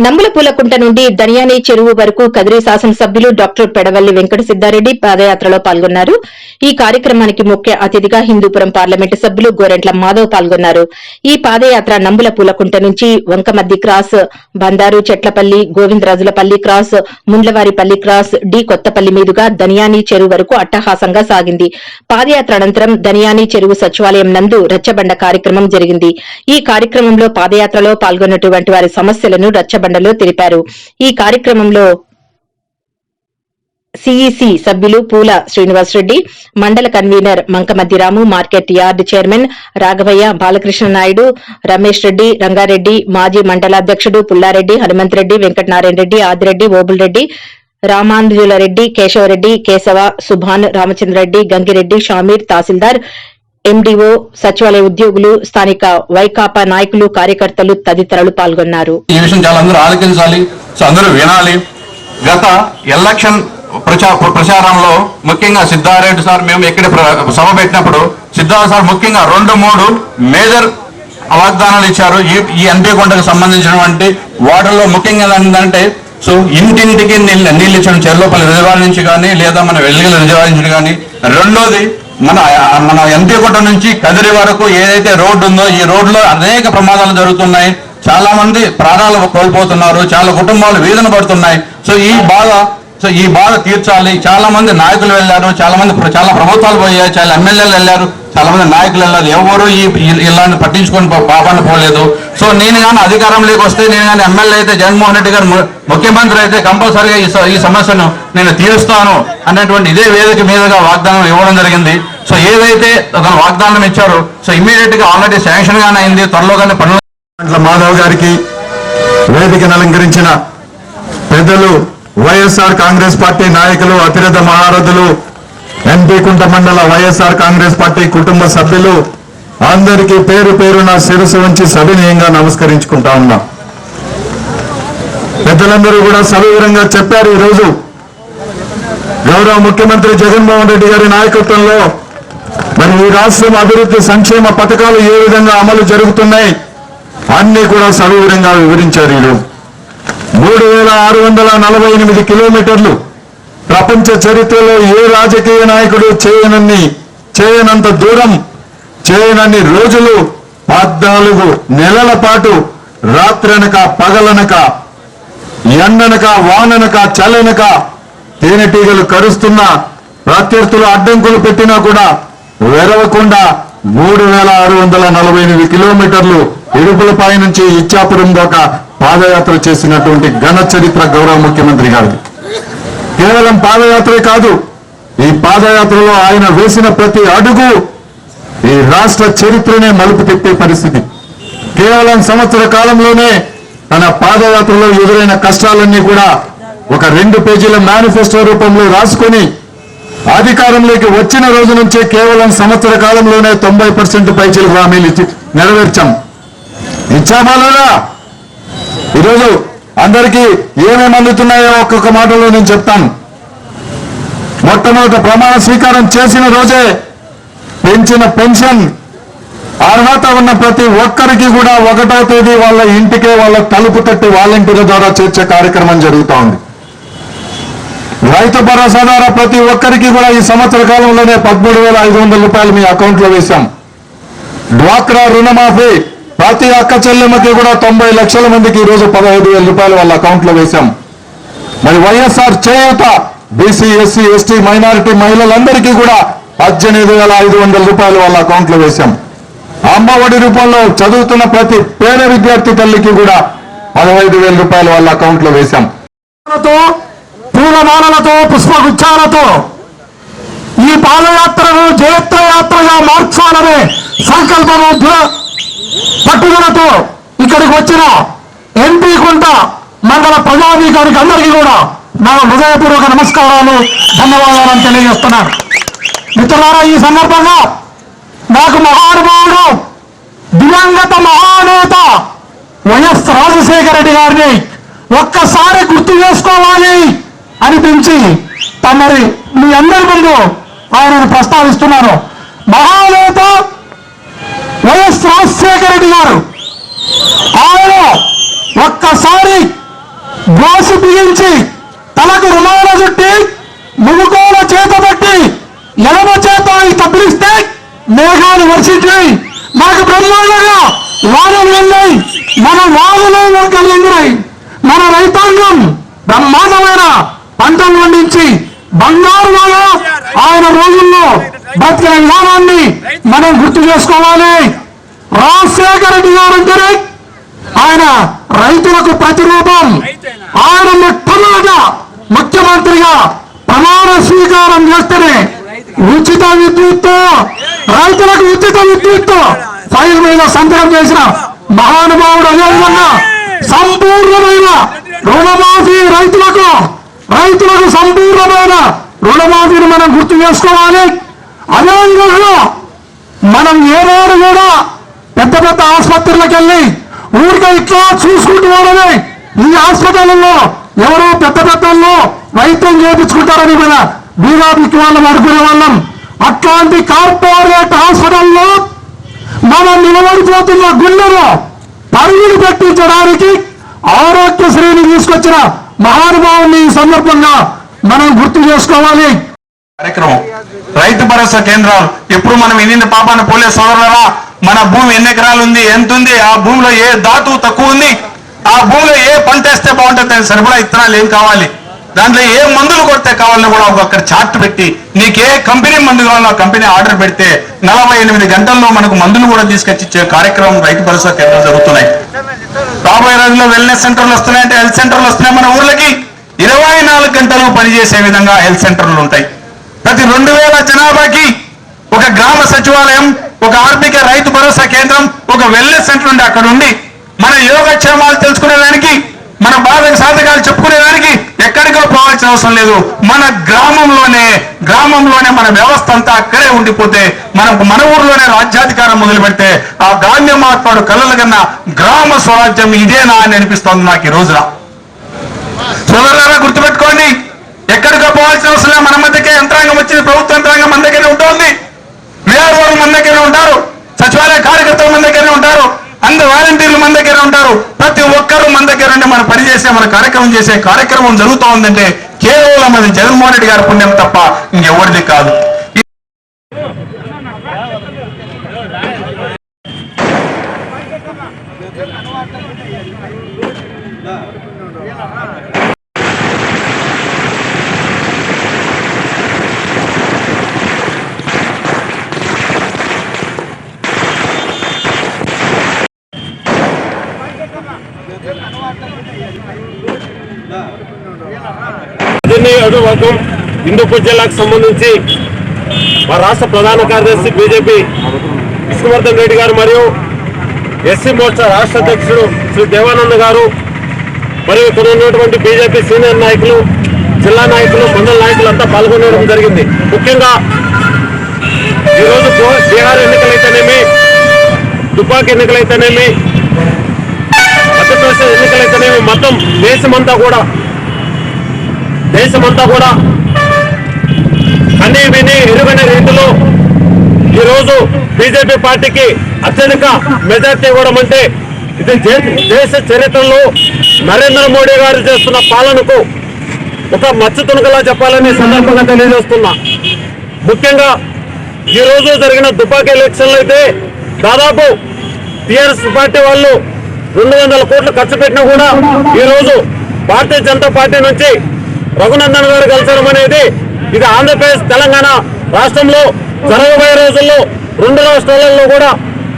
నంబులపూలకుంట నుండి దనియాని చెరువు వరకు కదిరి శాసనసభ్యులు డాక్టర్ పెడవల్లి వెంకట సిద్దారెడ్డి పాదయాత్రలో పాల్గొన్నారు. ఈ కార్యక్రమానికి ముఖ్య అతిథిగా హిందూపురం పార్లమెంటు సభ్యులు గోరెంట్ల మాధవ్ పాల్గొన్నారు. ఈ పాదయాత్ర నంబులపూలకుంట నుంచి Vankamaddi cross, Bandaru Chetlapalli, Govindarajulapalli cross, Mundlavaripalli cross, D Kothapalli మీదుగా దనియాని చెరువు వరకు అట్టహాసంగా సాగింది. పాదయాత్ర అనంతరం దనియాని చెరువు సచివాలయం నందు రచ్చబండ కార్యక్రమం జరిగింది. ఈ కార్యక్రమంలో పాదయాత్రలో పాల్గొన్నటువంటి వారి సమస్యలను రచ్చబండలో తెలిపారు. ఈ కార్యక్రమంలో సిఈసి సభ్యులు పూల శ్రీనివాసరెడ్డి, మండల convener Mankamaddiramu, market yard chairman Raghavayya, Balakrishna Naidu, Ramesh Reddy, Rangareddy, మాజీ మండలాధ్యకుడు పుల్లారెడ్డి, హనుమంతరెడ్డి, వెంకటనారాయణ రెడ్డి, ఆదిరెడ్డి, ఓబుల్రెడ్డి, రామాంజులరెడ్డి, కేశవరెడ్డి, కేశవ, సుభాన్, రామచంద్రరెడ్డి, గంగిరెడ్డి, షామీర్, తహసీల్దార్, ఎండీఓ, సచివాలయ ఉద్యోగులు, స్థానిక వైకాపా నాయకులు, కార్యకర్తలు తదితరులు పాల్గొన్నారు. ఈ విషయం చాలా అందరూ ఆలోచించాలి, అందరూ వినాలి. గత ఎలక్షన్ ప్రచారంలో ముఖ్యంగా సిద్ధారెడ్డి సార్ మేము ఎక్కడ సభ పెట్టినప్పుడు సిద్ధారెడ్డి సార్ ముఖ్యంగా 2-3 మేజర్ వాగ్దానాలు ఇచ్చారు. ఈ ఎన్పీ కొండకు సంబంధించినటువంటి వాటిల్లో ముఖ్యంగా ఏంటంటే ఇంటింటికి నీళ్ళు ఇచ్చడం, చెర్లోపల్లి రిజర్వాయర్ నుంచి కానీ లేదా మన వెల్లిగల రిజర్వాయర్ నుంచి కానీ. రెండోది మన ఎన్పీ కొండ నుంచి కదిరి వరకు ఏదైతే రోడ్డు ఉందో ఈ రోడ్లో అనేక ప్రమాదాలు జరుగుతున్నాయి. చాలా మంది ప్రాణాలు కోల్పోతున్నారు, చాలా కుటుంబాలు వీధన పడుతున్నాయి. ఈ బాధ తీర్చాలి. చాలా మంది నాయకులు వెళ్ళారు, చాలా ప్రభుత్వాలు పోయాయి, చాలా ఎమ్మెల్యేలు వెళ్ళారు, చాలా మంది నాయకులు వెళ్ళారు. ఎవరు ఇలాంటి పట్టించుకొని పాపాన్ని పోలేదు. నేను కానీ అధికారంలోకి వస్తే, నేను కానీ ఎమ్మెల్యే అయితే, జగన్మోహన్ రెడ్డి గారు ముఖ్యమంత్రి అయితే కంపల్సరీగా ఈ సమస్యను నేను తీరుస్తాను అనేటువంటి ఇదే వేదిక మీదుగా వాగ్దానం ఇవ్వడం జరిగింది. ఏదైతే అతను వాగ్దానం ఇచ్చారో ఇమీడియట్ గా ఆల్రెడీ శాంక్షన్ గానే అయింది. త్వరలోగానే పనులు. మాధవ్ గారికి వేదికను అలంకరించిన పెద్దలు, వైఎస్ఆర్ కాంగ్రెస్ పార్టీ నాయకులు, అతిరథ మహారథులు, ఎన్పీ కుంట మండల వైఎస్ఆర్ కాంగ్రెస్ పార్టీ కుటుంబ సభ్యులు అందరికీ పేరు పేరున శిరస్సు ఉంచి సవినయంగా నమస్కరించుకుంటా ఉన్నాం. పెద్దలందరూ కూడా సవివరంగా చెప్పారు. ఈరోజు గౌరవ ముఖ్యమంత్రి జగన్మోహన్ రెడ్డి గారి నాయకత్వంలో మరి ఈ రాష్ట్రం అభివృద్ధి సంక్షేమ పథకాలు ఏ విధంగా అమలు జరుగుతున్నాయి అన్ని కూడా సవివరంగా వివరించారు. ఈరోజు 3648 కిలోమీటర్లు ప్రపంచ చరిత్రలో ఏ రాజకీయ నాయకుడు చేయనంత దూరం, చేయనన్ని రోజులు 14 నెలల పాటు రాత్రనక పగలనక, ఎండనక వాననక చల్లనక తేనెటీగలు కరుస్తున్నా, ప్రత్యర్థులు అడ్డంకులు పెట్టినా కూడా వెరవకుండా 3648 కిలోమీటర్లు ఇడుపులపై నుంచి ఇచ్చాపురం దాకా పాదయాత్ర చేసినటువంటి ఘన చరిత్ర గౌరవ ముఖ్యమంత్రి గారిది. కేవలం పాదయాత్రే కాదు, ఈ పాదయాత్రలో ఆయన వేసిన ప్రతి అడుగు ఈ రాష్ట్ర చరిత్రనే మలుపు తిప్పే పరిస్థితి. కేవలం సంవత్సర కాలంలోనే తన పాదయాత్రలో ఎదురైన కష్టాలన్నీ కూడా ఒక 2 పేజీల మేనిఫెస్టో రూపంలో రాసుకొని అధికారంలోకి వచ్చిన రోజు నుంచే కేవలం సంవత్సర కాలంలోనే 90% పైచీల హామీలు నెరవేర్చాం. ఇచ్చామా లేదా? ఈరోజు అందరికీ ఏమేమి అందుతున్నాయో ఒక్కొక్క మాటలో నేను చెప్తాను. మొట్టమొదట ప్రమాణ స్వీకారం చేసిన రోజే పెంచిన పెన్షన్ అర్హత ఉన్న ప్రతి ఒక్కరికి కూడా 1వ తేదీ వాళ్ళ ఇంటికే వాళ్ళ తలుపు తట్టి వాలంటీర్ల ద్వారా చేర్చే కార్యక్రమం జరుగుతూ ఉంది. రైతు భరోసా ద్వారా ప్రతి ఒక్కరికి కూడా ఈ సంవత్సర కాలంలోనే 13,500 రూపాయలు మీ అకౌంట్ లో వేశాం. డ్వాక్రా రుణమాఫీ ప్రతి అక్క చెల్లెమ్మకి కూడా 90 లక్షల మందికి ఈ రోజు 15,000 రూపాయలు వాళ్ళ అకౌంట్ లో వేశాం. మరి వైఎస్ఆర్ చేయూత బీసీ, ఎస్సీ, ఎస్టీ, మైనారిటీ మహిళలందరికీ కూడా 18,500 రూపాయలు వాళ్ళ అకౌంట్ లో వేశాం. అమ్మఒడి రూపంలో చదువుతున్న ప్రతి పేద విద్యార్థి తల్లికి కూడా 15,000 రూపాయలు వాళ్ళ అకౌంట్ లో వేశాం. పూలమాలలతో, పుష్పగుచ్చాలతో ఈ పాదయాత్రను జయత్రయాత్రగా మార్చాలనే సంకల్పము, పట్టుదలతో ఇక్కడికి వచ్చిన ఎన్పీ కుంట మండల ప్రజానీకానికి అందరికీ కూడా నా హృదయపూర్వక నమస్కారాలు, ధన్యవాదాలను తెలియజేస్తున్నాను. మిత్రులారా, ఈ సందర్భంగా నాకు మహానుభావుడు, దివంగత మహానేత వైఎస్ రాజశేఖర రెడ్డి గారిని ఒక్కసారి గుర్తు చేసుకోవాలి అనిపించి తమరి మీ అందరి ముందు ఆయనను ప్రస్తావిస్తున్నాను. మహానేత వైఎస్ రాజశేఖర రెడ్డి గారు ఆయన ఒక్కసారి గోసు బిగించి తలకు రుమాల చుట్టి మునుకోల చేత పట్టి ఎడమ చేత తప్పిస్తే మేఘాలు వర్షించి మాకు బ్రహ్మాండంగా వానలు వెళ్ళాయి, మన వానలు మొక్కలు ఎగిరాయి, మన రైతాంగం బ్రహ్మాండమైన పంటలు పండించి బంగారులాగా ఆయన రోజుల్లో బతికిన విధానాన్ని మనం గుర్తు చేసుకోవాలి. రాజశేఖర రెడ్డి గారంటే ఆయన రైతులకు ప్రతిరూపం. ఆయన మొట్టమొదట ముఖ్యమంత్రిగా ప్రమాణ స్వీకారం చేస్తేనే ఉచిత విద్యుత్తు, రైతులకు ఉచిత విద్యుత్తు ఫైల్ మీద సంతకం చేసిన మహానుభావుడు. అదేవిధంగా సంపూర్ణమైన రుణమాఫీ రైతులకు సంపూర్ణమైన రుణమాఫీని మనం గుర్తు చేసుకోవాలి. అదేవిధంగా మనం ఏనాడు కూడా పెద్ద పెద్ద ఆసుపత్రులకు వెళ్ళి ఊరికే ఇట్లా చూసుకుంటూ వాళ్ళని ఈ హాస్పిటల్లో ఎవరో పెద్ద పెద్దల్లో వైద్యం చేయించుకుంటారని మన బీరాబికి వాళ్ళం అనుకునే వాళ్ళం. అట్లాంటి కార్పొరేట్ హాస్పిటల్లో మనం నిలబడిపోతున్న గుండెను పరుగులు పెట్టించడానికి ఆరోగ్యశ్రీని తీసుకొచ్చిన మహానుభావుని ఈ సందర్భంగా మనం గుర్తు చేసుకోవాలి. కార్యక్రమం రైతు భరోసా కేంద్రాలు ఎప్పుడు మనం ఎన్ని పాపాన పోలే సోదరులరా, మన భూమి ఎన్ని ఎకరాలు ఉంది, ఎంత ఉంది, ఆ భూమిలో ఏ ధాతువు తక్కువ ఉంది, ఆ భూమిలో ఏ పంట వేస్తే బాగుంటుంది, సరిపడా ఇత్తనాలు ఏం కావాలి, దాంట్లో ఏ మందులు కొడితే కావాలని కూడా అక్కడ చార్ట్ పెట్టి నీకు ఏ కంపెనీ మందు కావాలో ఆ కంపెనీ ఆర్డర్ పెడితే 48 గంటల్లో మనకు మందులు కూడా తీసుకొచ్చి ఇచ్చే కార్యక్రమం రైతు భరోసా కేంద్రాలు జరుగుతున్నాయి. రాబోయే రోజుల్లో వెల్నెస్ సెంటర్లు వస్తున్నాయంటే హెల్త్ సెంటర్లు వస్తున్నాయి. మన ఊర్లకి 24 గంటలు పనిచేసే విధంగా హెల్త్ సెంటర్లు ఉంటాయి. ప్రతి 2000 జనాభాకి ఒక గ్రామ సచివాలయం, ఒక ఆర్బిక రైతు భరోసా కేంద్రం, ఒక వెల్నెస్ సెంటర్ ఉండి అక్కడ ఉండి మన యోగక్షేమాలు తెలుసుకునేదానికి, మన బాధకు సాధకాలు చెప్పుకునేదానికి ఎక్కడికో పోవాల్సిన అవసరం లేదు. మన గ్రామంలోనే మన వ్యవస్థ అంతా అక్కడే ఉండిపోతే మన ఊర్లోనే రాజ్యాధికారం మొదలు పెడితే ఆ గాంధీ మహాత్ముడు కలలు కన్నా గ్రామ స్వరాజ్యం ఇదేనా అని అనిపిస్తోంది నాకు ఈ రోజున. సోదరులారా గుర్తుపెట్టుకోండి, ఎక్కడికో పోవాల్సిన అవసరం మన మధ్యకే యంత్రాంగం వచ్చింది. ప్రభుత్వ యంత్రాంగం మన దగ్గరే ఉంటుంది, వీఆర్ఓలు మన దగ్గరే ఉంటారు, సచివాలయ కార్యకర్తలు మన దగ్గరే ఉంటారు, అందరు వాలంటీర్లు మన దగ్గర ఉంటారు. ప్రతి ఒక్కరూ మన దగ్గర ఉండి మనం పనిచేసే మన కార్యక్రమం చేసే కార్యక్రమం జరుగుతూ ఉందంటే కేవలం అది జగన్మోహన్ రెడ్డి గారి పుణ్యం తప్ప ఇంకెవరిది కాదు. వర్గం హిందూపూర్ జిల్లాకు సంబంధించి మా రాష్ట్ర ప్రధాన కార్యదర్శి బీజేపీ విష్ణువర్ధన్ రెడ్డి గారు మరియు ఎస్సీ మోర్చా రాష్ట్ర అధ్యక్షుడు శ్రీ దేవానంద్ గారు మరియు ఇక్కడ ఉన్నటువంటి బీజేపీ సీనియర్ నాయకులు, జిల్లా నాయకులు, మండల నాయకులు అంతా పాల్గొనడం జరిగింది. ముఖ్యంగా ఈరోజు బీహార్ ఎన్నికలైతేనేమి, తుపాకీ ఎన్నికలైతేనేమి, మధ్యప్రదేశ్ ఎన్నికలైతేనేమి మొత్తం దేశమంతా కూడా అన్ని విని ఎరుగని రీతిలో ఈరోజు బీజేపీ పార్టీకి అత్యధిక మెజార్టీ ఇవ్వడం అంటే ఇది దేశ చరిత్రలో నరేంద్ర మోడీ గారు చేస్తున్న పాలనకు ఒక మచ్చ తునకలా చెప్పాలని సందర్భంగా తెలియజేస్తున్నా. ముఖ్యంగా ఈరోజు జరిగిన దుబాకీ ఎలక్షన్లు అయితే దాదాపు టీఆర్ఎస్ పార్టీ వాళ్ళు 200 కోట్లు ఖర్చు పెట్టినా కూడా ఈరోజు భారతీయ జనతా పార్టీ నుంచి రఘునందన్ గారు గెలిచడం అనేది ఇది ఆంధ్రప్రదేశ్, తెలంగాణ రాష్ట్రంలో జరగబోయే రోజుల్లో 2 రాష్ట్రాలలో కూడా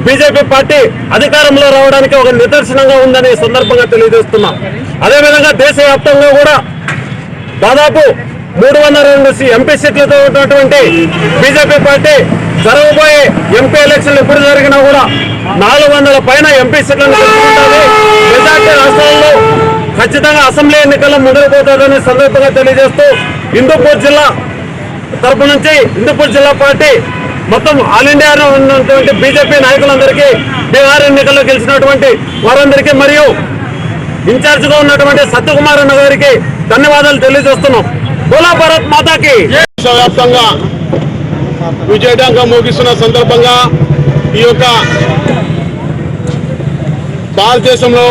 బీజేపీ పార్టీ అధికారంలో రావడానికి ఒక నిదర్శనంగా ఉందని సందర్భంగా తెలియజేస్తున్నాం. అదేవిధంగా దేశవ్యాప్తంగా కూడా దాదాపు 302 ఎంపీ సీట్లతో ఉన్నటువంటి బీజేపీ పార్టీ జరగబోయే ఎంపీ ఎలక్షన్లు ఎప్పుడు జరిగినా కూడా 400 పైన ఎంపీ సీట్లను గెలుచుకుంటుంది. మెజార్టీ రాష్ట్రాల్లో ఖచ్చితంగా అసెంబ్లీ ఎన్నికల్లో ముందుకుపోతుందని సందర్భంగా తెలియజేస్తూ హిందూపూర్ జిల్లా తరపు నుంచి హిందూపూర్ జిల్లా పార్టీ మొత్తం ఆల్ ఇండియాలో ఉన్నటువంటి బీజేపీ నాయకులందరికీ, బీహార్ ఎన్నికల్లో గెలిచినటువంటి వారందరికీ మరియు ఇన్ఛార్జిగా ఉన్నటువంటి సత్యకుమార్ అన్న గారికి ధన్యవాదాలు తెలియజేస్తున్నాం. బోలా భారత్ మాతాకి. దేశవ్యాప్తంగా విజయవంతంగా ముగిస్తున్న సందర్భంగా ఈ యొక్క భారతదేశంలో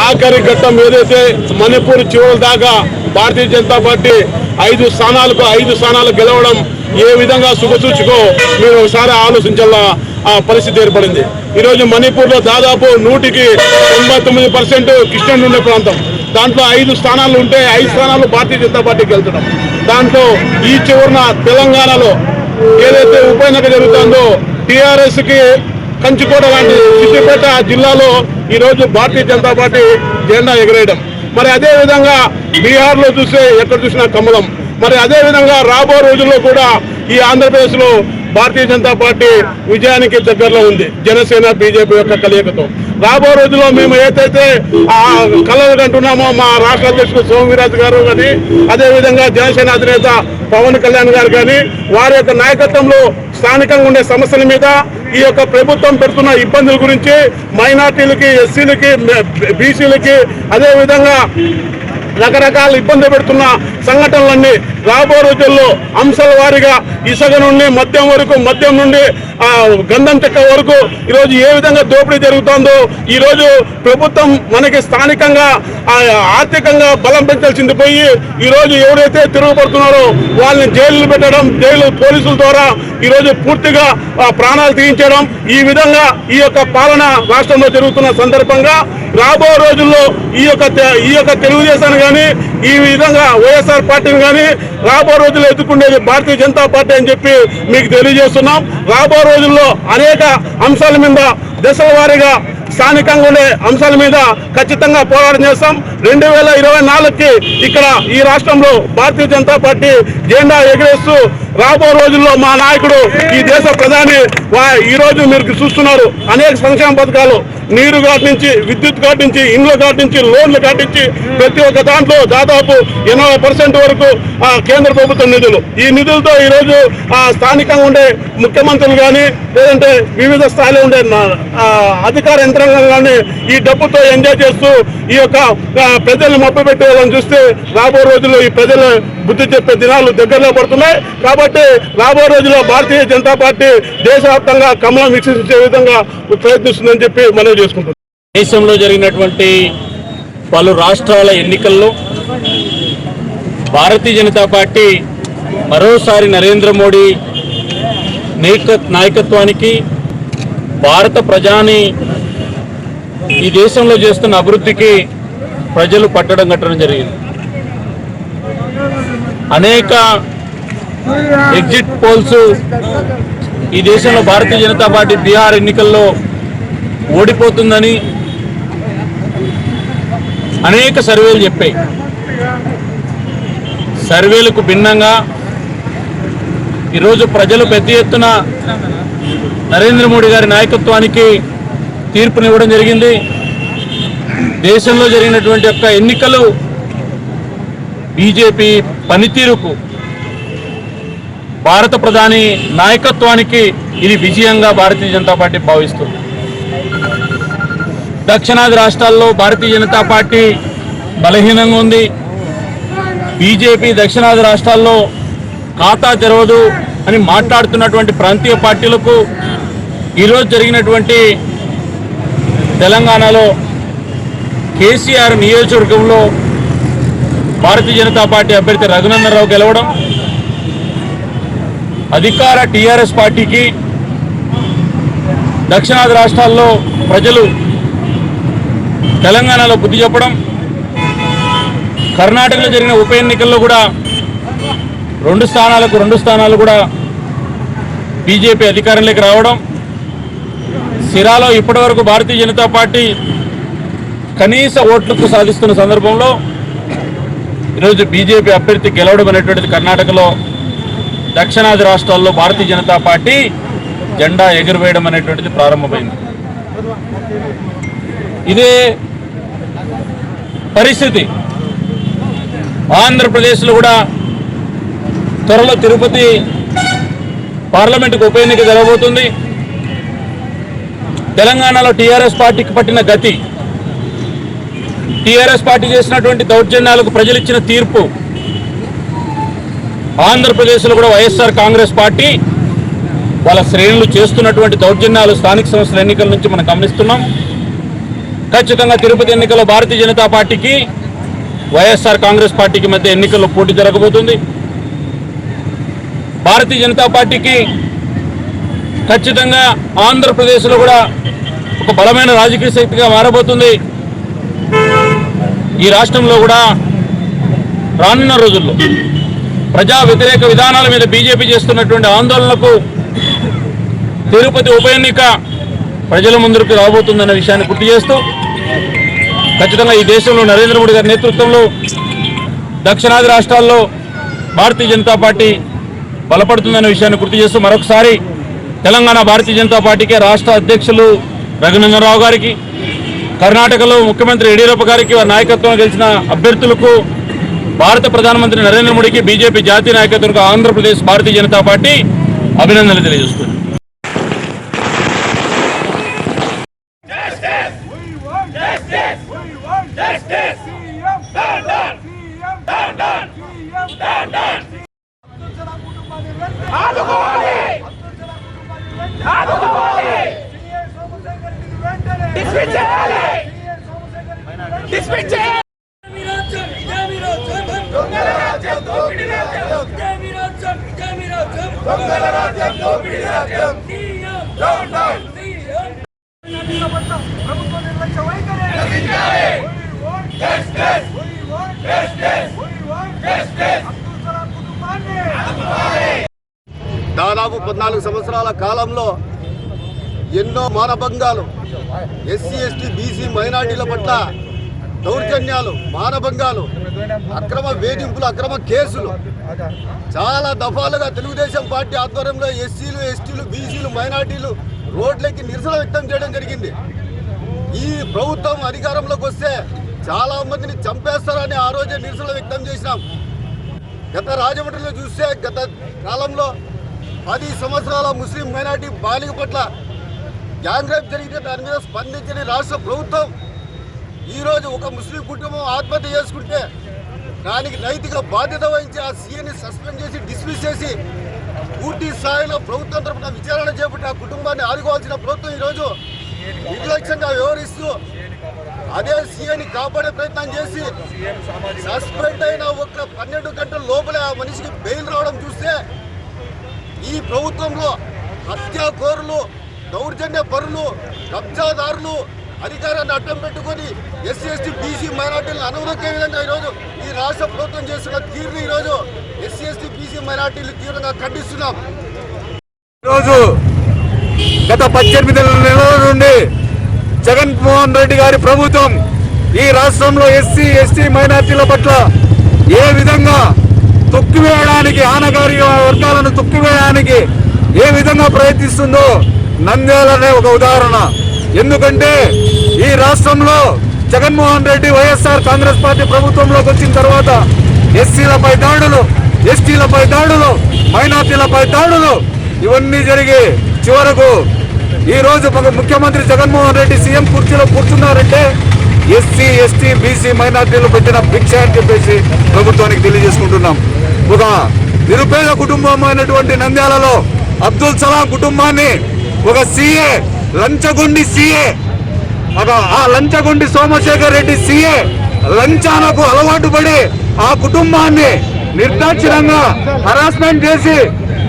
ఆఖరి ఘట్టం ఏదైతే మణిపూర్ చివరి దాకా భారతీయ జనతా పార్టీ 5 స్థానాలు గెలవడం ఏ విధంగా శుభసూచికో మీరు ఒకసారి ఆలోచించాల పరిస్థితి ఏర్పడింది. ఈరోజు మణిపూర్లో దాదాపు 100కి 99% క్రిస్టియన్లు ఉండే ప్రాంతం. దాంట్లో 5 స్థానాలు ఉంటే 5 స్థానాలు భారతీయ జనతా పార్టీకి వెళ్తున్నాం. దాంట్లో ఈ చివరిన తెలంగాణలో ఏదైతే ఉప ఎన్నిక జరుగుతుందో టీఆర్ఎస్కి కంచుకోట లాంటి సిద్దిపేట జిల్లాలో ఈరోజు భారతీయ జనతా పార్టీ జెండా ఎగరేయడం. మరి అదే విధంగా బీహార్లో చూస్తే ఎక్కడ చూసినా కమలం. మరి అదే విధంగా రాబో రోజుల్లో కూడా ఈ ఆంధ్రప్రదేశ్లో భారతీయ జనతా పార్టీ విజయానికి దగ్గరలో ఉంది జనసేన బీజేపీ యొక్క కలయికతో. రాబో రోజుల్లో మేము ఏదైతే కలలు కంటున్నామో మా రాష్ట్ర అధ్యక్షుడు సోమవీరాజు గారు కానీ అదేవిధంగా జనసేన అధినేత పవన్ కళ్యాణ్ గారు కానీ వారి యొక్క నాయకత్వంలో స్థానికంగా ఉండే సమస్యల మీద ఈ యొక్క ప్రభుత్వం పెడుతున్న ఇబ్బందుల గురించి మైనార్టీలకి, ఎస్సీలకి, బీసీలకి అదేవిధంగా రకరకాల ఇబ్బంది పెడుతున్న సంఘటనలన్నీ రాబో రోజుల్లో అంశాల వారీగా ఇసుక నుండి మద్యం నుండి గంధం చెక్క వరకు ఈరోజు ఏ విధంగా దోపిడీ జరుగుతుందో ఈరోజు ప్రభుత్వం మనకి స్థానికంగా ఆర్థికంగా బలం పెంచాల్సింది పోయి ఈరోజు ఎవరైతే తిరుగుబడుతున్నారో వాళ్ళని జైలు పెట్టడం, పోలీసుల ద్వారా ఈరోజు పూర్తిగా ప్రాణాలు తీయించడం, ఈ విధంగా ఈ యొక్క పాలన రాష్ట్రంలో జరుగుతున్న సందర్భంగా రాబో రోజుల్లో ఈ యొక్క తెలుగుదేశాన్ని కానీ ఈ విధంగా వైఎస్ఆర్ పార్టీని కానీ రాబో రోజుల్లో ఎదుర్కొనేది భారతీయ జనతా పార్టీ అని చెప్పి మీకు తెలియజేస్తున్నాం. రాబో రోజుల్లో అనేక అంశాల మీద దశల వారీగా స్థానికంగా ఉండే అంశాల మీద ఖచ్చితంగా పోరాటం చేస్తాం. 2024కి ఇక్కడ ఈ రాష్ట్రంలో భారతీయ జనతా పార్టీ జెండా ఎగరేస్తూ రాబో రోజుల్లో మా నాయకుడు ఈ దేశ ప్రధాని ఈ రోజు మీరు చూస్తున్నారు అనేక సంక్షేమ పథకాలు, నీరు కార్డు నుంచి, విద్యుత్ కార్డు నుంచి, ఇండ్ల కార్డు నుంచి, లోన్ల కార్డు నుంచి ప్రతి ఒక్క దాంట్లో దాదాపు 80% వరకు కేంద్ర ప్రభుత్వం నిధులు. ఈ నిధులతో ఈరోజు స్థానికంగా ఉండే ముఖ్యమంత్రులు కానీ లేదంటే వివిధ స్థాయిలో ఉండే అధికార యంత్రాంగం కానీ ఈ డబ్బుతో ఎంజాయ్ చేస్తూ ఈ యొక్క ప్రజల్ని మభ్యపెట్టే వాళ్ళని చూస్తే రాబో రోజుల్లో ఈ ప్రజలు బుద్ధి చెప్పే దినాలు దగ్గరలో పడుతున్నాయి. కాబట్టి రాబో రోజుల్లో భారతీయ జనతా పార్టీ దేశవ్యాప్తంగా కమలం వీక్షించే విధంగా ప్రయత్నిస్తుందని చెప్పి మనం చేసుకుంటున్నాం. దేశంలో జరిగినటువంటి పలు రాష్ట్రాల ఎన్నికల్లో భారతీయ జనతా పార్టీ మరోసారి నరేంద్ర మోడీ నాయకత్వానికి భారత ప్రజాని ఈ దేశంలో చేస్తున్న అభివృద్ధికి ప్రజలు పట్టడం కట్టడం జరిగింది. అనేక ఎగ్జిట్ పోల్స్ ఈ దేశంలో భారతీయ జనతా పార్టీ బీహార్ ఎన్నికల్లో ఓడిపోతుందని అనేక సర్వేలు చెప్పాయి. సర్వేలకు భిన్నంగా ఈరోజు ప్రజలు పెద్ద ఎత్తున నరేంద్ర మోడీ గారి నాయకత్వానికి తీర్పునివ్వడం జరిగింది. దేశంలో జరిగినటువంటి యొక్క ఎన్నికలు బీజేపీ పనితీరుకు, భారత ప్రధాని నాయకత్వానికి ఇది విజయంగా భారతీయ జనతా పార్టీ భావిస్తుంది. దక్షిణాది రాష్ట్రాల్లో భారతీయ జనతా పార్టీ బలహీనంగా ఉంది. బీజేపీ దక్షిణాది రాష్ట్రాల్లో ఖాతా తెరవదు అని మాట్లాడుతున్నటువంటి ప్రాంతీయ పార్టీలకు ఈరోజు జరిగినటువంటి తెలంగాణలో కేసీఆర్ నియోజకవర్గంలో భారతీయ జనతా పార్టీ అభ్యర్థి రఘునందన్ రావు గెలవడం, అధికార టీఆర్ఎస్ పార్టీకి దక్షిణాది రాష్ట్రాల్లో ప్రజలు తెలంగాణలో బుద్ధి చెప్పడం, కర్ణాటకలో జరిగిన ఉప ఎన్నికల్లో కూడా 2 స్థానాలు కూడా బీజేపీ అధికారంలోకి రావడం, సిరాలో ఇప్పటివరకు భారతీయ జనతా పార్టీ కనీస ఓట్లకు సాధిస్తున్న సందర్భంలో ఈరోజు బీజేపీ అభ్యర్థి గెలవడం అనేటువంటిది కర్ణాటకలో, దక్షిణాది రాష్ట్రాల్లో భారతీయ జనతా పార్టీ జెండా ఎగురవేయడం అనేటువంటిది ప్రారంభమైంది. ఇదే పరిస్థితి ఆంధ్రప్రదేశ్లో కూడా త్వరలో తిరుపతి పార్లమెంటుకు ఉప ఎన్నిక జరగబోతుంది. తెలంగాణలో టీఆర్ఎస్ పార్టీకి పట్టిన గతి, టీఆర్ఎస్ పార్టీ చేసినటువంటి దౌర్జన్యాలకు ప్రజలు ఇచ్చిన తీర్పు, ఆంధ్రప్రదేశ్లో కూడా వైఎస్ఆర్ కాంగ్రెస్ పార్టీ వాళ్ళ శ్రేణులు చేస్తున్నటువంటి దౌర్జన్యాలు స్థానిక సంస్థల ఎన్నికల నుంచి మనం గమనిస్తున్నాం. ఖచ్చితంగా తిరుపతి ఎన్నికల్లో భారతీయ జనతా పార్టీకి వైఎస్ఆర్ కాంగ్రెస్ పార్టీకి మధ్య ఎన్నికల్లో పోటీ జరగబోతుంది. భారతీయ జనతా పార్టీకి ఖచ్చితంగా ఆంధ్రప్రదేశ్లో కూడా ఒక బలమైన రాజకీయ శక్తిగా మారబోతుంది. ఈ రాష్ట్రంలో కూడా రానున్న రోజుల్లో ప్రజా వ్యతిరేక విధానాల మీద బీజేపీ చేస్తున్నటువంటి ఆందోళనలకు తిరుపతి ఉప ఎన్నిక ప్రజల ముందుకు రాబోతుందన్న విషయాన్ని గుర్తు చేస్తూ ఖచ్చితంగా ఈ దేశంలో నరేంద్ర మోడీ గారి నేతృత్వంలో దక్షిణాది రాష్ట్రాల్లో భారతీయ జనతా పార్టీ బలపడుతుందన్న విషయాన్ని గుర్తు చేస్తూ మరొకసారి తెలంగాణ భారతీయ జనతా పార్టీకి రాష్ట్ర అధ్యక్షులు రఘునందన్ రావు గారికి, కర్ణాటకలో ముఖ్యమంత్రి యడియూరప్ప గారికి, వారి నాయకత్వం గెలిచిన అభ్యర్థులకు, భారత ప్రధానమంత్రి నరేంద్ర మోడీకి, బీజేపీ జాతీయ నాయకత్వానికి ఆంధ్రప్రదేశ్ భారతీయ జనతా పార్టీ అభినందనలు తెలియజేస్తుంది. దాదాపు 14 సంవత్సరాల కాలంలో ఎన్నో మానభంగాలు, ఎస్సీ ఎస్టీ బీసీ మైనార్టీల పట్ల దౌర్జన్యాలు, మానభంగాలు, అక్రమ వేధింపులు, అక్రమ కేసులు చాలా దఫాలుగా తెలుగుదేశం పార్టీ ఆధ్వర్యంలో ఎస్సీలు ఎస్టీలు బీసీలు మైనార్టీలు రోడ్లకి నిరసన వ్యక్తం చేయడం జరిగింది. ఈ ప్రభుత్వం అధికారంలోకి వస్తే చాలా మందిని చంపేస్తారని ఆ రోజే నిరసన వ్యక్తం చేసినాం. గత రాజమండ్రిలో చూస్తే గత కాలంలో 10 సంవత్సరాల ముస్లిం మైనార్టీ బాలిక పట్ల గ్యాంగ్ రేప్ జరిగితే దాని మీద స్పందించని రాష్ట్ర ప్రభుత్వం ఈరోజు ఒక ముస్లిం కుటుంబం ఆత్మహత్య చేసుకుంటే దానికి నైతిక బాధ్యత వహించి ఆ సీఎని సస్పెండ్ చేసి డిస్మిస్ చేసి పూర్తి స్థాయిలో ప్రభుత్వం తరఫున విచారణ చేపట్టి ఆ కుటుంబాన్ని ఆదుకోవాల్సిన ప్రభుత్వం ఈరోజు నిర్లక్ష్యంగా వ్యవహరిస్తూ అదే సీఎని కాపాడే ప్రయత్నం చేసి సస్పెండ్ అయిన ఒక 12 గంటల లోపలే ఆ మనిషికి బెయిల్ రావడం చూస్తే ఈ ప్రభుత్వంలో హత్యాకోరులు, దౌర్జన్య పరులు, కబ్జాదారులు అధికారాన్ని అడ్డం పెట్టుకొని ఎస్సీ ఎస్టీ బీసీ మైనార్టీలను అనుమతించే విధంగా ఈరోజు ఈ రాష్ట్ర ప్రభుత్వం చేస్తున్న తీరుని ఈరోజు ఎస్సీ ఎస్టీ బీసీ మైనార్టీలు తీవ్రంగా ఖండిస్తున్నాం. ఈరోజు గత 18 నెలల నుండి జగన్మోహన్ రెడ్డి గారి ప్రభుత్వం ఈ రాష్ట్రంలో ఎస్సీ ఎస్టీ మైనార్టీల పట్ల ఏ విధంగా తొక్కివేయడానికి, ఆనగారి వర్గాలను తొక్కివేయడానికి ఏ విధంగా ప్రయత్నిస్తుందో నంద్యాలనే ఒక ఉదాహరణ. ఎందుకంటే ఈ రాష్ట్రంలో జగన్మోహన్ రెడ్డి వైఎస్ఆర్ కాంగ్రెస్ పార్టీ ప్రభుత్వంలోకి వచ్చిన తర్వాత ఎస్సీలపై దాడులు, ఎస్టీలపై దాడులు, మైనార్టీలపై దాడులు ఇవన్నీ జరిగి చివరకు ఈ రోజు ముఖ్యమంత్రి జగన్మోహన్ రెడ్డి సీఎం కుర్చీలో కూర్చున్నారంటే ఎస్సీ ఎస్టీ బీసీ మైనార్టీలు పెట్టిన భిక్ష అని చెప్పేసి ప్రభుత్వానికి తెలియజేసుకుంటున్నాం. ఒక నిరుపేద కుటుంబం అయినటువంటి నంద్యాలలో అబ్దుల్ సలాం కుటుంబాన్ని ఒక సీఏ, లంచగొండి సీఏ, ఆ లంచగొండి సోమశేఖర్ రెడ్డి సీఏ లంచాలకు అలవాటు పడి ఆ కుటుంబాన్ని నిర్దాక్షిణ్యంగా హరాస్మెంట్ చేసి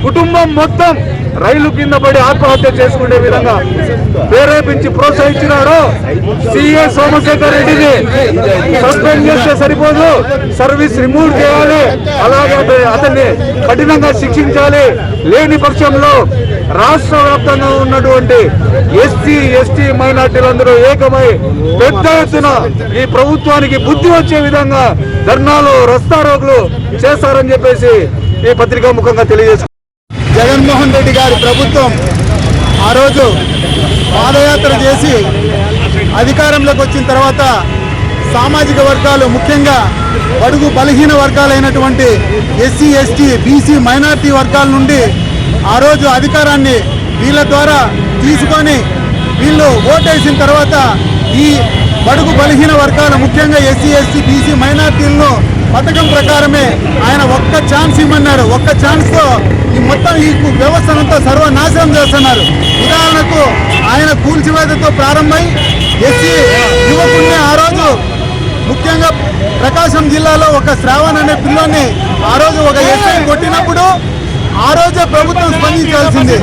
కుటుంబం మొత్తం రైలు కింద పడి ఆత్మహత్య చేసుకునే విధంగా ప్రేరేపించి ప్రోత్సహించినాడు. సీఏ సోమశేఖర్ రెడ్డిని సస్పెండ్ చేస్తే సరిపోదు, సర్వీస్ రిమూవ్ చేయాలి, అలాగే అతన్ని కఠినంగా శిక్షించాలి. లేని పక్షంలో రాష్ట్ర వ్యాప్తంగా ఉన్నటువంటి ఎస్సీ ఎస్టీ మైనార్టీలందరూ ఏకమై పెద్ద ఎత్తున ఈ ప్రభుత్వానికి బుద్ధి వచ్చే విధంగా ధర్నాలు, రస్తారోకులు చేస్తారని చెప్పేసి ఈ పత్రికా ముఖంగా తెలియజేస్తారు. జగన్మోహన్ రెడ్డి గారి ప్రభుత్వం ఆ రోజు పాదయాత్ర చేసి అధికారంలోకి వచ్చిన తర్వాత సామాజిక వర్గాలు, ముఖ్యంగా బడుగు బలహీన వర్గాలైనటువంటి ఎస్సీ ఎస్టీ బీసీ మైనార్టీ వర్గాల నుండి ఆ రోజు అధికారాన్ని వీళ్ళ ద్వారా తీసుకొని వీళ్ళు ఓటేసిన తర్వాత ఈ బడుగు బలహీన వర్గాలు, ముఖ్యంగా ఎస్సీ ఎస్టీ బీసీ మైనార్టీలను పథకం ప్రకారమే ఆయన ఒక్క ఛాన్స్ ఇవ్వమన్నారు. ఒక్క ఛాన్స్తో ఈ మొత్తం ఈ వ్యవస్థనంతా సర్వనాశనం చేస్తున్నారు. ఉదాహరణకు ఆయన కూల్చివేతతో ప్రారంభమై ఎస్సీ యువకుడిని ఆ రోజు ముఖ్యంగా ప్రకాశం జిల్లాలో ఒక శ్రావణ్ అనే పిల్లోని ఆ రోజు ఒక ఎస్ఐ కొట్టినప్పుడు ఆ రోజే ప్రభుత్వం స్పందించాల్సింది.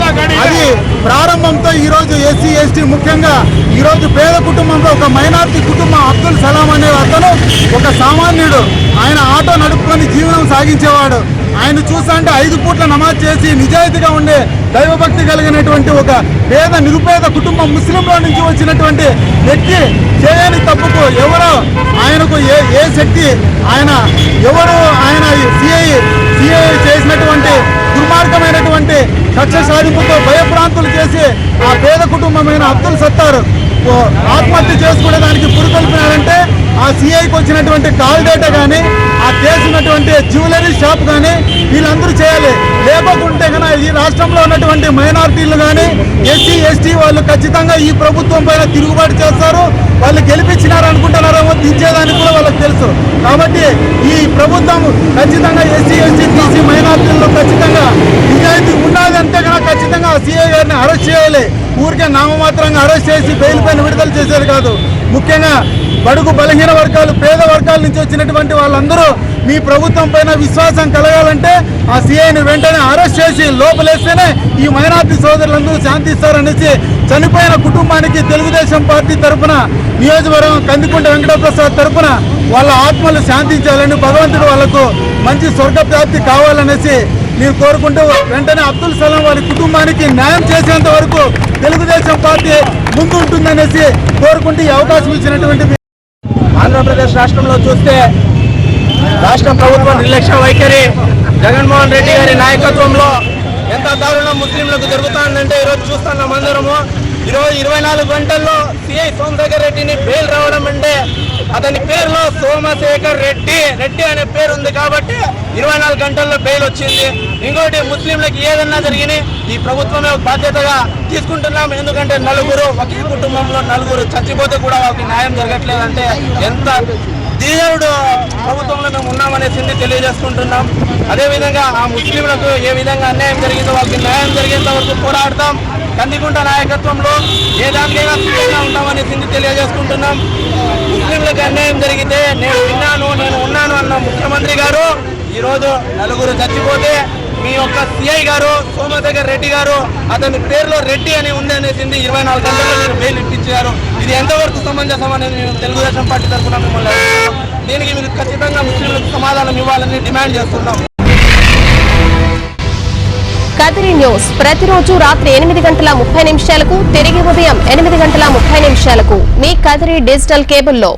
అది ప్రారంభంతో ఈ రోజు ఎస్సీ ఎస్టీ ముఖ్యంగా ఈ రోజు పేద కుటుంబంలో ఒక మైనార్టీ కుటుంబం అబ్దుల్ సలాం అనే అతను ఒక సామాన్యుడు. ఆయన ఆటో నడుపుకొని జీవనం సాగించేవాడు. ఆయన చూసంటే 5 పూట్ల నమాజ్ చేసి నిజాయితీగా ఉండే దైవభక్తి కలిగినటువంటి ఒక పేద నిరుపేద కుటుంబం ముస్లింలో నుంచి వచ్చినటువంటి వ్యక్తి చేయని తప్పుకు ఎవరో ఆయనకు ఏ శక్తి ఆయన ఎవరు ఆయన సిఐ చేసినటువంటి దుర్మార్గమైనటువంటి కక్ష సాధింపుతో భయభ్రాంతులు చేసి ఆ పేద కుటుంబమైన అబ్దుల్ సత్తార్ ఆత్మహత్య చేసుకునేదానికి పురుకొల్పినారంటే ఆ సిఐకి వచ్చినటువంటి కాల్ డేటా కానీ ఆ చేసినటువంటి జ్యువెలరీ షాప్ కానీ వీళ్ళందరూ చేయాలి. లేకపోతే కన్నా ఈ రాష్ట్రంలో ఉన్నటువంటి మైనారిటీలు కానీ ఎస్సీ ఎస్టీ వాళ్ళు ఖచ్చితంగా ఈ ప్రభుత్వం పైన తిరుగుబాటు చేస్తారు. వాళ్ళు గెలిపించినారు అనుకుంటున్నారేమో దించేదానికి కూడా వాళ్ళకి తెలుసు. కాబట్టి ఈ ప్రభుత్వం ఖచ్చితంగా ఎస్సీ ఎస్టీ బీసీ మైనారిటీల్లో ఖచ్చితంగా నిజాయితీ ఉన్నది అంతే కన్నా ఖచ్చితంగా ఆ సిఐ గారిని అరెస్ట్ చేయాలి. ఊరికే నామమాత్రంగా అరెస్ట్ చేసి బెయిల్ పైన విడుదల చేసేది కాదు. ముఖ్యంగా బడుగు బలహీన వర్గాలు పేద వర్గాల నుంచి వచ్చినటువంటి వాళ్ళందరూ మీ ప్రభుత్వం పైన విశ్వాసం కలగాలంటే ఆ సిఐని వెంటనే అరెస్ట్ చేసి లోపలేస్తేనే ఈ మైనార్టీ సోదరులందరూ శాంతిస్తారనేసి చనిపోయిన కుటుంబానికి తెలుగుదేశం పార్టీ తరఫున నియోజకవర్గం కందికుంట వెంకటప్రసాద్ తరఫున వాళ్ళ ఆత్మలు శాంతించాలని భగవంతుడు వాళ్లకు మంచి స్వర్గ ప్రాప్తి కావాలనేసి నేను కోరుకుంటూ వెంటనే అబ్దుల్ సలాం వారి కుటుంబానికి న్యాయం చేసేంత వరకు తెలుగుదేశం పార్టీ ముందు ఉంటుందనేసి కోరుకుంటూ ఈ అవకాశం ఇచ్చినటువంటి ఆంధ్రప్రదేశ్ రాష్ట్రంలో చూస్తే రాష్ట్ర ప్రభుత్వం నిర్లక్ష్య వైఖరి జగన్మోహన్ రెడ్డి గారి నాయకత్వంలో ఎంత దారుణం ముస్లింలకు జరుగుతుందంటే ఈరోజు చూస్తున్నాం అందరము. ఈరోజు 24 గంటల్లో సిఐ సోమశేఖర్ రెడ్డిని బెయిల్ రావడం అంటే అతని పేరులో సోమశేఖర్ రెడ్డి అనే పేరు ఉంది కాబట్టి 24 గంటల్లో బెయిల్ వచ్చింది. ఇంకోటి ముస్లింలకు ఏదన్నా జరిగినాయి ఈ ప్రభుత్వమే బాధ్యతగా తీసుకుంటున్నాం. ఎందుకంటే ఒకే కుటుంబంలో 4 చచ్చిపోతే కూడా వాళ్ళకి న్యాయం జరగట్లేదంటే ఎంత దీనుడు ప్రభుత్వంలో మేము ఉన్నామనేసింది తెలియజేసుకుంటున్నాం. అదేవిధంగా ఆ ముస్లింలకు ఏ విధంగా అన్యాయం జరిగిందో వాళ్ళకి న్యాయం జరిగేంత వరకు పోరాడతాం. కందికుంట నాయకత్వంలో ఏ దానికైనా సిద్ధంగా ఉంటామనేసింది తెలియజేసుకుంటున్నాం. ముస్లింలకు అన్యాయం జరిగితే నేను ఉన్నాను అన్న ముఖ్యమంత్రి గారు ఈరోజు 4 చచ్చిపోతే మీ యొక్క సిఐ గారు సోమశేఖర్ రెడ్డి గారు అతని పేరులో రెడ్డి అని ఉంది అనేసింది 24 గంటల్లో మీరు బెయిల్ ఇప్పించారు. ఇది ఎంతవరకు సమంజసం అనేది మేము తెలుగుదేశం పార్టీ తరఫున మిమ్మల్ని దీనికి మీరు ఖచ్చితంగా ముస్లింలకు సమాధానం ఇవ్వాలని డిమాండ్ చేస్తున్నాం. కదిరి న్యూస్ ప్రతిరోజు రాత్రి 8:30 తిరిగి ఉదయం 8:30 మీ కదిరి డిజిటల్ కేబుల్లో.